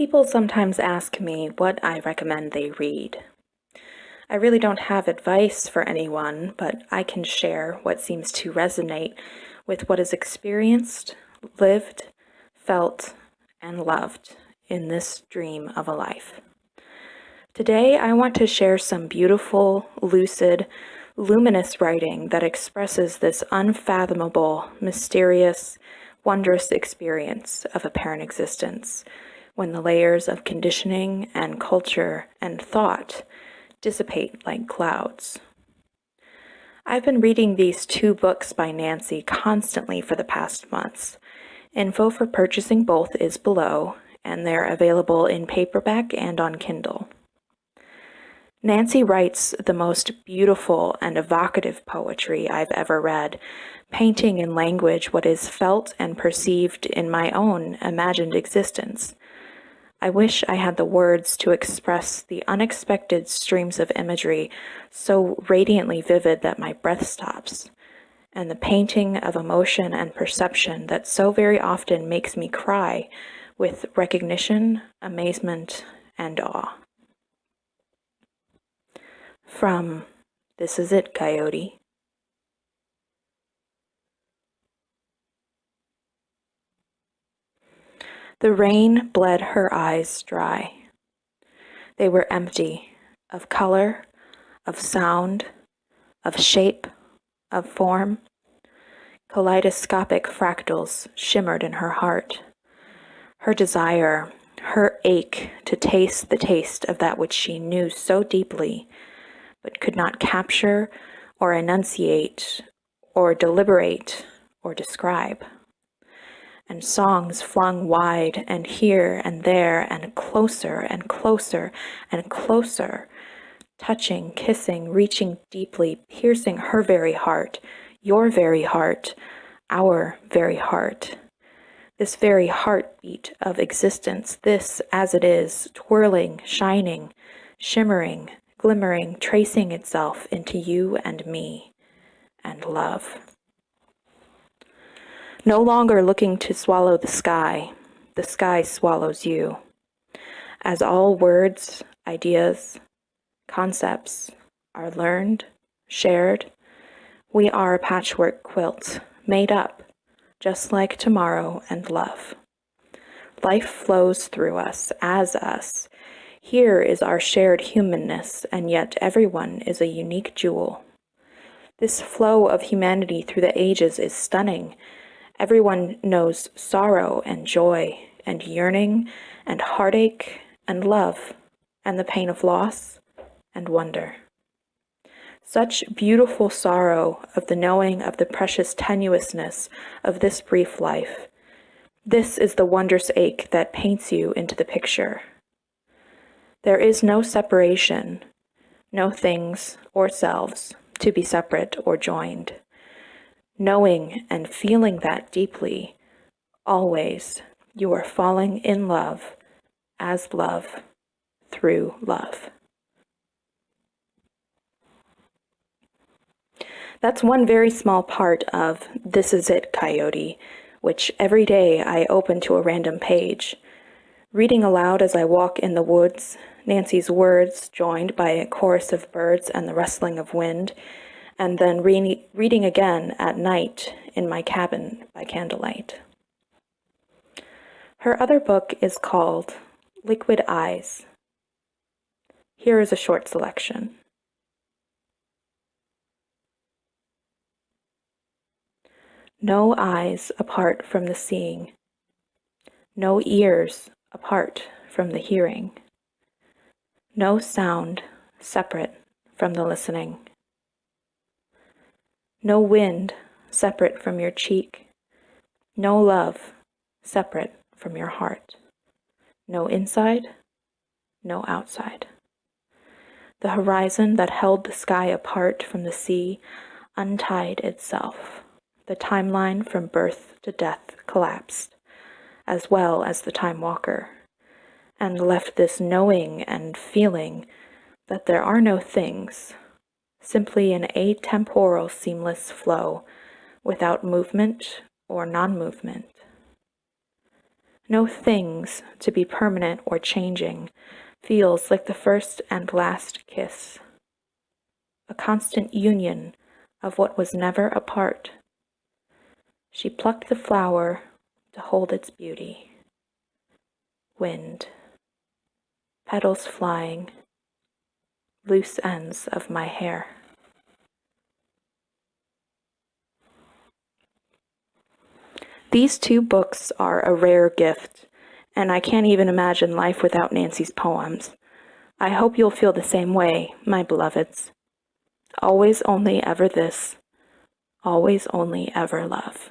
People sometimes ask me what I recommend they read. I really don't have advice for anyone, but I can share what seems to resonate with what is experienced, lived, felt, and loved in this dream of a life. Today, I want to share some beautiful, lucid, luminous writing that expresses this unfathomable, mysterious, wondrous experience of apparent existence when the layers of conditioning and culture and thought dissipate like clouds. I've been reading these two books by Nancy constantly for the past months. Info for purchasing both is below, and they're available in paperback and on Kindle. Nancy writes the most beautiful and evocative poetry I've ever read, painting in language what is felt and perceived in my own imagined existence. I wish I had the words to express the unexpected streams of imagery so radiantly vivid that my breath stops, and the painting of emotion and perception that so very often makes me cry with recognition, amazement, and awe. From This Is It, Coyote. The rain bled her eyes dry. They were empty of color, of sound, of shape, of form. Kaleidoscopic fractals shimmered in her heart. Her desire, her ache to taste the taste of that which she knew so deeply, but could not capture or enunciate or deliberate or describe. And songs flung wide and here and there and closer and closer and closer, touching, kissing, reaching deeply, piercing her very heart, your very heart, our very heart. This very heartbeat of existence, this as it is, twirling, shining, shimmering, glimmering, tracing itself into you and me and love. No longer looking to swallow the sky swallows you. As all words, ideas, concepts are learned, shared, we are a patchwork quilt, made up, just like tomorrow and love. Life flows through us, as us. Here is our shared humanness, and yet everyone is a unique jewel. This flow of humanity through the ages is stunning. Everyone knows sorrow and joy and yearning and heartache and love and the pain of loss and wonder. Such beautiful sorrow of the knowing of the precious tenuousness of this brief life. This is the wondrous ache that paints you into the picture. There is no separation, no things or selves to be separate or joined. Knowing and feeling that deeply, always you are falling in love as love through love. That's one very small part of This Is It, Coyote, which every day I open to a random page. Reading aloud as I walk in the woods, Nancy's words joined by a chorus of birds and the rustling of wind, and then reading again at night in my cabin by candlelight. Her other book is called Liquid Eyes. Here is a short selection. No eyes apart from the seeing, no ears apart from the hearing, no sound separate from the listening. No wind separate from your cheek, no love separate from your heart, no inside, no outside. The horizon that held the sky apart from the sea untied itself. The timeline from birth to death collapsed, as well as the time walker, and left this knowing and feeling that there are no things, simply an atemporal seamless flow without movement or non-movement. No things to be permanent or changing feels like the first and last kiss. A constant union of what was never apart. She plucked the flower to hold its beauty. Wind, petals flying, loose ends of my hair. These two books are a rare gift, and I can't even imagine life without Nancy's poems. I hope you'll feel the same way, my beloveds. Always only ever this, always only ever love.